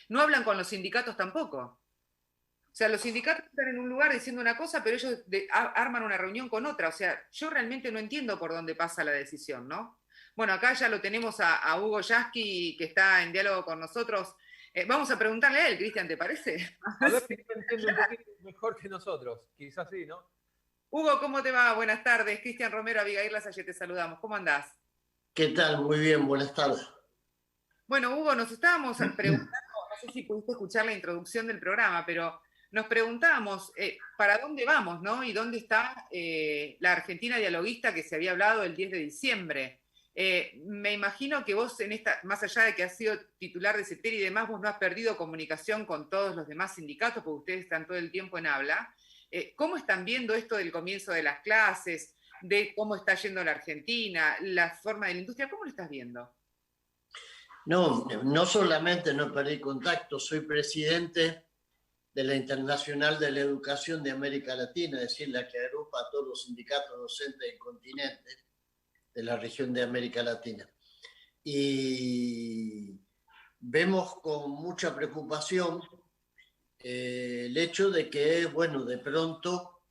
no hablan con los sindicatos tampoco. O sea, los sindicatos están en un lugar diciendo una cosa, pero ellos arman una reunión con otra. O sea, yo realmente no entiendo por dónde pasa la decisión, ¿no? Bueno, acá ya lo tenemos a Hugo Yasky, que está en diálogo con nosotros. Vamos a preguntarle a él, Cristian, ¿te parece? A ver si entiende un poquito mejor que nosotros. Quizás sí, ¿no? Hugo, ¿cómo te va? Buenas tardes. Cristian Romero, Abigail Lasalle, te saludamos. ¿Cómo andás? ¿Qué tal? Muy bien, buenas tardes. Bueno, Hugo, nos estábamos preguntando, no sé si pudiste escuchar la introducción del programa, pero nos preguntábamos para dónde vamos, ¿no? Y dónde está la Argentina dialoguista que se había hablado el 10 de diciembre. Me imagino que vos, en esta, más allá de que has sido titular de CETER y demás, vos no has perdido comunicación con todos los demás sindicatos, porque ustedes están todo el tiempo en habla. ¿Cómo están viendo esto del comienzo de las clases, de cómo está yendo la Argentina, la forma de la industria? ¿Cómo lo estás viendo? No, no solamente no perdí contacto, soy presidente de la Internacional de la Educación de América Latina, es decir, la que agrupa a todos los sindicatos docentes del continente, de la región de América Latina. Y vemos con mucha preocupación el hecho de que, bueno, de pronto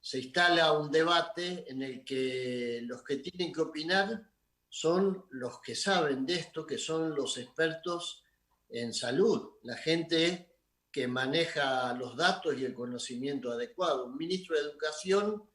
se instala un debate en el que los que tienen que opinar son los que saben de esto, que son los expertos en salud, la gente que maneja los datos y el conocimiento adecuado. Un ministro de Educación,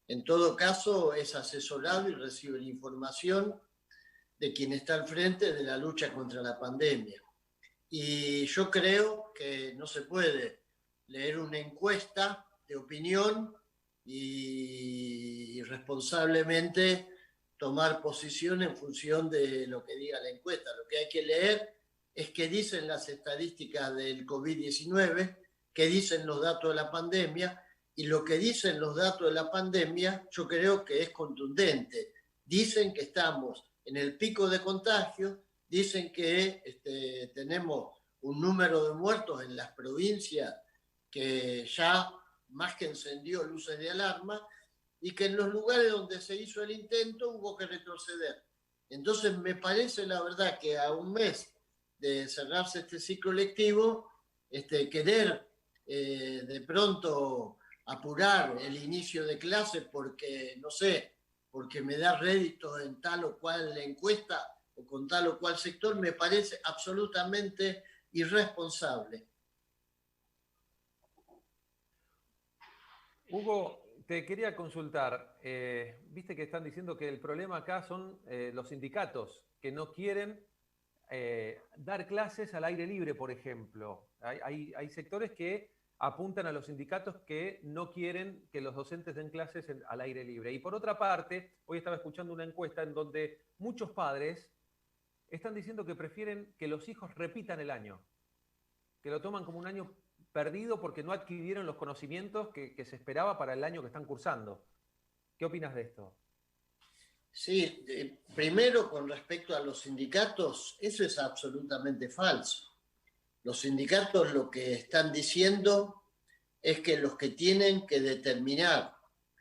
en todo caso, es asesorado y recibe la información de quien está al frente de la lucha contra la pandemia. Y yo creo que no se puede leer una encuesta de opinión y responsablemente tomar posición en función de lo que diga la encuesta. Lo que hay que leer es qué dicen las estadísticas del COVID-19, qué dicen los datos de la pandemia, y lo que dicen los datos de la pandemia yo creo que es contundente. Dicen que estamos en el pico de contagio, dicen que tenemos un número de muertos en las provincias que ya más que encendió luces de alarma, y que en los lugares donde se hizo el intento hubo que retroceder. Entonces me parece la verdad que a un mes de cerrarse este ciclo lectivo, querer de pronto apurar el inicio de clases porque, no sé, porque me da rédito en tal o cual encuesta o con tal o cual sector, me parece absolutamente irresponsable. Hugo, te quería consultar. Viste que están diciendo que el problema acá son los sindicatos, que no quieren dar clases al aire libre, por ejemplo. Hay sectores que apuntan a los sindicatos que no quieren que los docentes den clases al aire libre. Y por otra parte, hoy estaba escuchando una encuesta en donde muchos padres están diciendo que prefieren que los hijos repitan el año, que lo toman como un año perdido porque no adquirieron los conocimientos que se esperaba para el año que están cursando. ¿Qué opinas de esto? Sí, primero con respecto a los sindicatos, eso es absolutamente falso. Los sindicatos lo que están diciendo es que los que tienen que determinar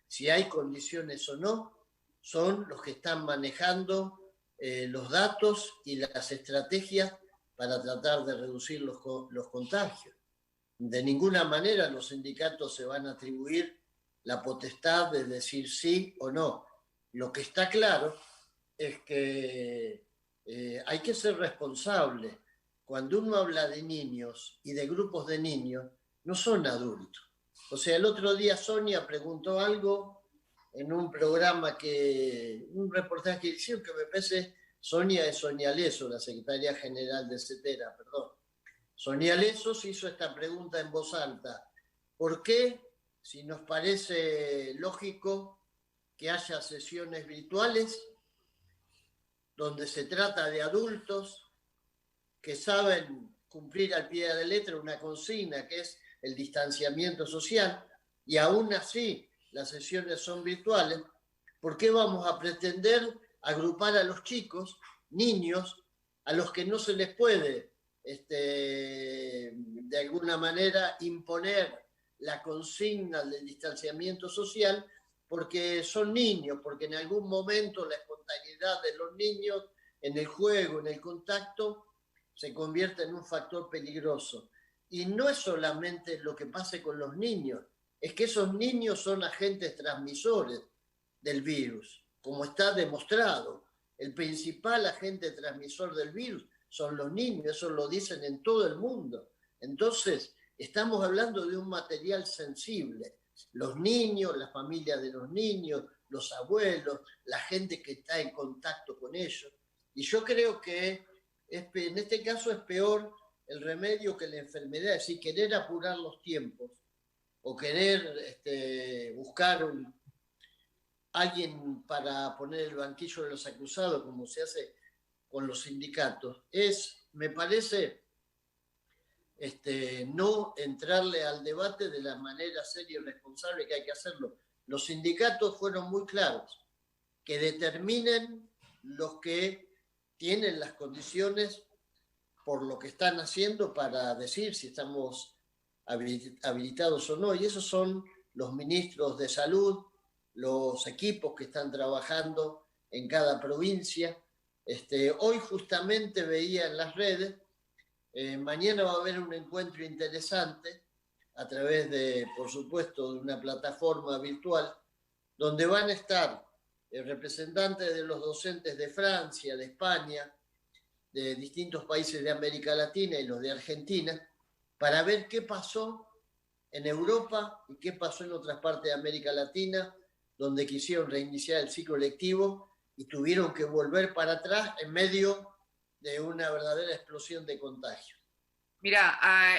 si hay condiciones o no son los que están manejando los datos y las estrategias para tratar de reducir los contagios. De ninguna manera los sindicatos se van a atribuir la potestad de decir sí o no. Lo que está claro es que hay que ser responsable. Cuando uno habla de niños y de grupos de niños, no son adultos. O sea, el otro día Sonia preguntó algo en un programa un reportaje que hicieron, que me parece, Sonia es Sonia Leso, la secretaria general de CETERA, perdón. Sonia Lesos hizo esta pregunta en voz alta. ¿Por qué, si nos parece lógico que haya sesiones virtuales donde se trata de adultos que saben cumplir al pie de la letra una consigna que es el distanciamiento social, y aún así las sesiones son virtuales? ¿Por qué vamos a pretender agrupar a los chicos, niños, a los que no se les puede de alguna manera imponer la consigna del distanciamiento social, porque son niños, porque en algún momento la espontaneidad de los niños en el juego, en el contacto, se convierte en un factor peligroso. Y no es solamente lo que pase con los niños, es que esos niños son agentes transmisores del virus, como está demostrado. El principal agente transmisor del virus son los niños, eso lo dicen en todo el mundo. Entonces, estamos hablando de un material sensible. Los niños, las familias de los niños, los abuelos, la gente que está en contacto con ellos. Y yo creo que en este caso es peor el remedio que la enfermedad, es decir, querer apurar los tiempos o querer buscar alguien para poner el banquillo de los acusados, como se hace con los sindicatos, me parece, no entrarle al debate de la manera seria y responsable que hay que hacerlo. Los sindicatos fueron muy claros, que determinen los que tienen las condiciones por lo que están haciendo para decir si estamos habilitados o no, y esos son los ministros de salud, los equipos que están trabajando en cada provincia. Hoy justamente veía en las redes, mañana va a haber un encuentro interesante a través de, por supuesto, de una plataforma virtual, donde van a estar representantes de los docentes de Francia, de España, de distintos países de América Latina y los de Argentina, para ver qué pasó en Europa y qué pasó en otras partes de América Latina, donde quisieron reiniciar el ciclo lectivo y tuvieron que volver para atrás en medio de una verdadera explosión de contagio. Mira,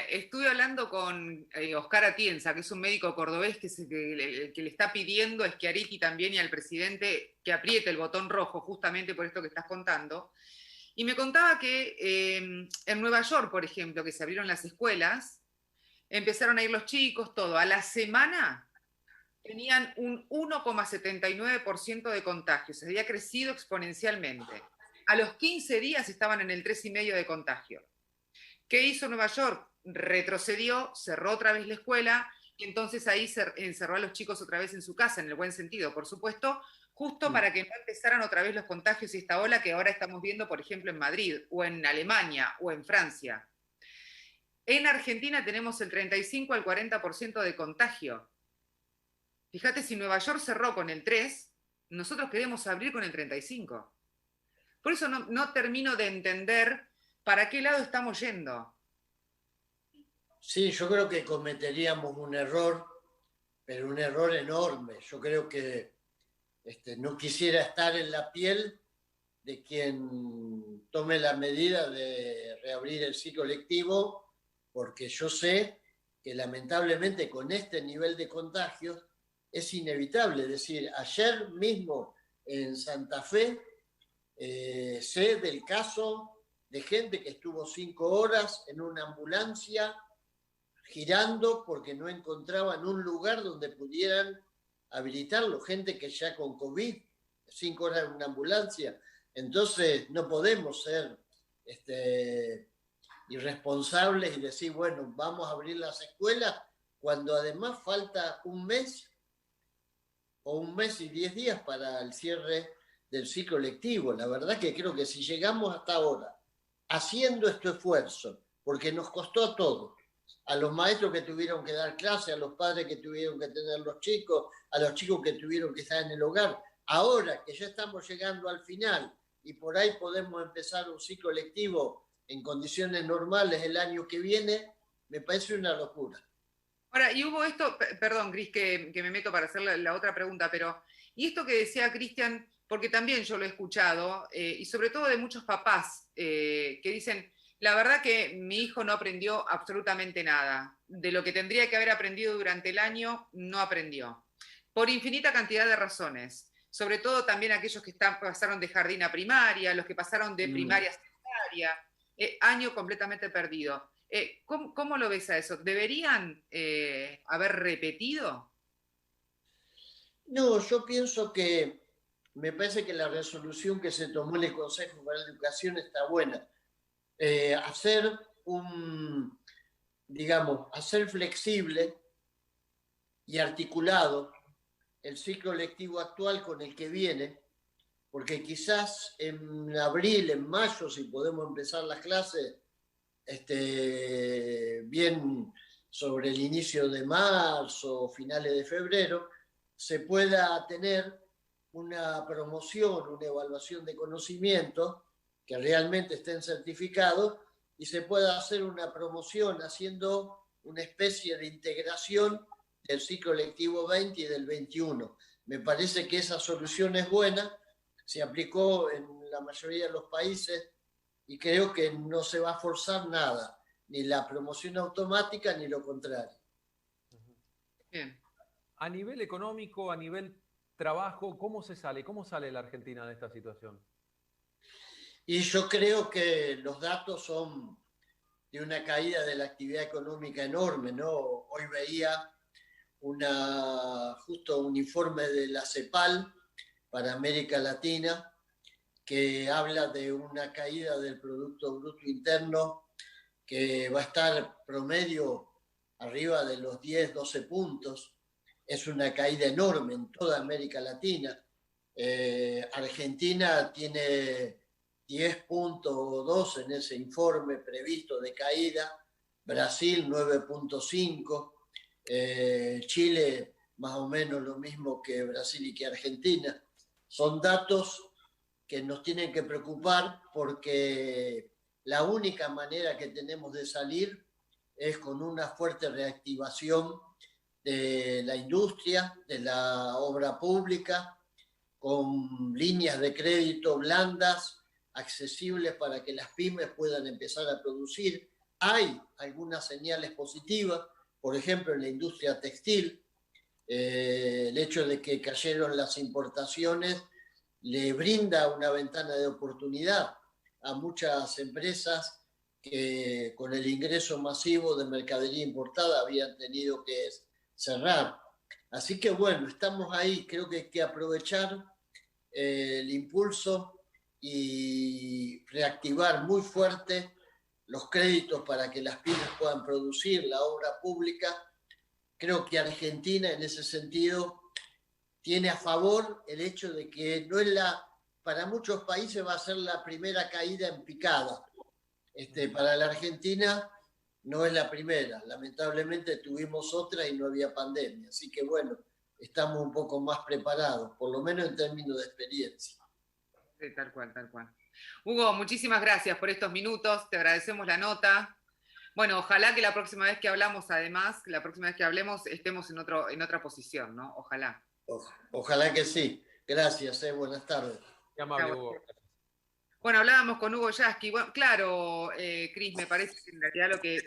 estuve hablando con Oscar Atienza, que es un médico cordobés que le está pidiendo a Schiaretti también y al presidente que apriete el botón rojo justamente por esto que estás contando. Y me contaba que en Nueva York, por ejemplo, que se abrieron las escuelas, empezaron a ir los chicos, todo. A la semana tenían un 1,79% de contagios, se había crecido exponencialmente. A los 15 días estaban en el 3,5% de contagio. ¿Qué hizo Nueva York? Retrocedió, cerró otra vez la escuela y entonces ahí se encerró a los chicos otra vez en su casa, en el buen sentido, por supuesto, justo para que no empezaran otra vez los contagios y esta ola que ahora estamos viendo, por ejemplo, en Madrid, o en Alemania, o en Francia. En Argentina tenemos el 35 al 40% de contagio. Fíjate, si Nueva York cerró con el 3, nosotros queremos abrir con el 35. Por eso no termino de entender para qué lado estamos yendo. Sí, yo creo que cometeríamos un error, pero un error enorme. Yo creo que no quisiera estar en la piel de quien tome la medida de reabrir el ciclo lectivo, porque yo sé que lamentablemente con este nivel de contagios es inevitable. Es decir, ayer mismo en Santa Fe sé del caso de gente que estuvo 5 horas en una ambulancia girando porque no encontraban un lugar donde pudieran habilitarlo, gente que ya con COVID, 5 horas en una ambulancia. Entonces no podemos ser irresponsables y decir, bueno, vamos a abrir las escuelas cuando además falta un mes o un mes y 10 días para el cierre del ciclo lectivo. La verdad que creo que si llegamos hasta ahora haciendo este esfuerzo, porque nos costó a todos, a los maestros que tuvieron que dar clase, a los padres que tuvieron que tener los chicos, a los chicos que tuvieron que estar en el hogar, ahora que ya estamos llegando al final y por ahí podemos empezar un ciclo lectivo en condiciones normales el año que viene, me parece una locura. Ahora, y hubo esto, perdón, Cris, que me meto para hacer la otra pregunta, pero, y esto que decía Cristian, porque también yo lo he escuchado, y sobre todo de muchos papás que dicen, la verdad que mi hijo no aprendió absolutamente nada, de lo que tendría que haber aprendido durante el año, no aprendió, por infinita cantidad de razones, sobre todo también aquellos que pasaron de jardín a primaria, los que pasaron de primaria a secundaria, año completamente perdido. ¿Cómo lo ves a eso? ¿Deberían haber repetido? No, yo pienso que me parece que la resolución que se tomó en el Consejo para la Educación está buena. Hacer hacer flexible y articulado el ciclo lectivo actual con el que viene, porque quizás en abril, en mayo, si podemos empezar las clases, bien sobre el inicio de marzo o finales de febrero, se pueda tener una promoción, una evaluación de conocimientos que realmente estén certificados y se pueda hacer una promoción haciendo una especie de integración del ciclo lectivo 20 y del 21. Me parece que esa solución es buena, se aplicó en la mayoría de los países y creo que no se va a forzar nada, ni la promoción automática ni lo contrario. Bien. A nivel económico, a nivel trabajo, ¿cómo se sale? ¿Cómo sale la Argentina de esta situación? Y yo creo que los datos son de una caída de la actividad económica enorme, ¿no? Hoy veía justo un informe de la CEPAL para América Latina que habla de una caída del Producto Bruto Interno que va a estar promedio arriba de los 10, 12 puntos. Es una caída enorme en toda América Latina. Argentina tiene 10.2 en ese informe previsto de caída, Brasil 9.5, Chile más o menos lo mismo que Brasil y que Argentina. Son datos que nos tienen que preocupar porque la única manera que tenemos de salir es con una fuerte reactivación de la industria, de la obra pública, con líneas de crédito blandas, accesibles para que las pymes puedan empezar a producir. Hay algunas señales positivas, por ejemplo, en la industria textil, el hecho de que cayeron las importaciones le brinda una ventana de oportunidad a muchas empresas que con el ingreso masivo de mercadería importada habían tenido que cerrar. Así que bueno, estamos ahí, creo que hay que aprovechar el impulso y reactivar muy fuerte los créditos para que las pymes puedan producir la obra pública. Creo que Argentina en ese sentido tiene a favor el hecho de que no es para muchos países va a ser la primera caída en picada. Para la Argentina no es la primera. Lamentablemente tuvimos otra y no había pandemia. Así que bueno, estamos un poco más preparados, por lo menos en términos de experiencia. Sí, tal cual, tal cual. Hugo, muchísimas gracias por estos minutos, te agradecemos la nota. Bueno, ojalá que la próxima vez que hablamos, además, la próxima vez que hablemos, estemos en otra posición, ¿no? Ojalá. Ojalá que sí. Gracias, buenas tardes. Qué amable, Hugo. Bueno, hablábamos con Hugo Yasky. Bueno, claro, Cris, me parece que en realidad lo que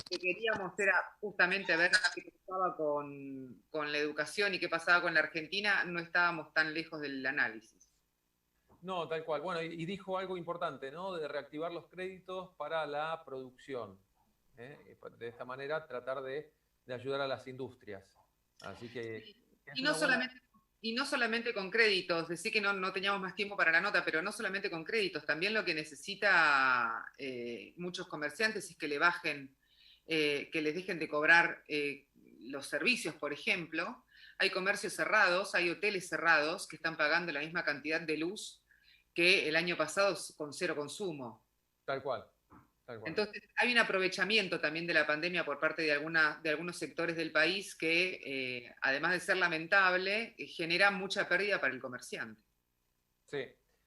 queríamos era justamente ver qué pasaba con la educación y qué pasaba con la Argentina. No estábamos tan lejos del análisis. No, tal cual. Bueno, y dijo algo importante, ¿no? De reactivar los créditos para la producción. De esta manera tratar de ayudar a las industrias. Así que... Y no solamente con créditos, decir que no teníamos más tiempo para la nota, pero no solamente con créditos, también lo que necesita muchos comerciantes es que le bajen, que les dejen de cobrar los servicios, por ejemplo. Hay comercios cerrados, hay hoteles cerrados que están pagando la misma cantidad de luz que el año pasado con cero consumo. Tal cual. Tal cual. Entonces, hay un aprovechamiento también de la pandemia por parte de algunos sectores del país que, además de ser lamentable, genera mucha pérdida para el comerciante. Sí,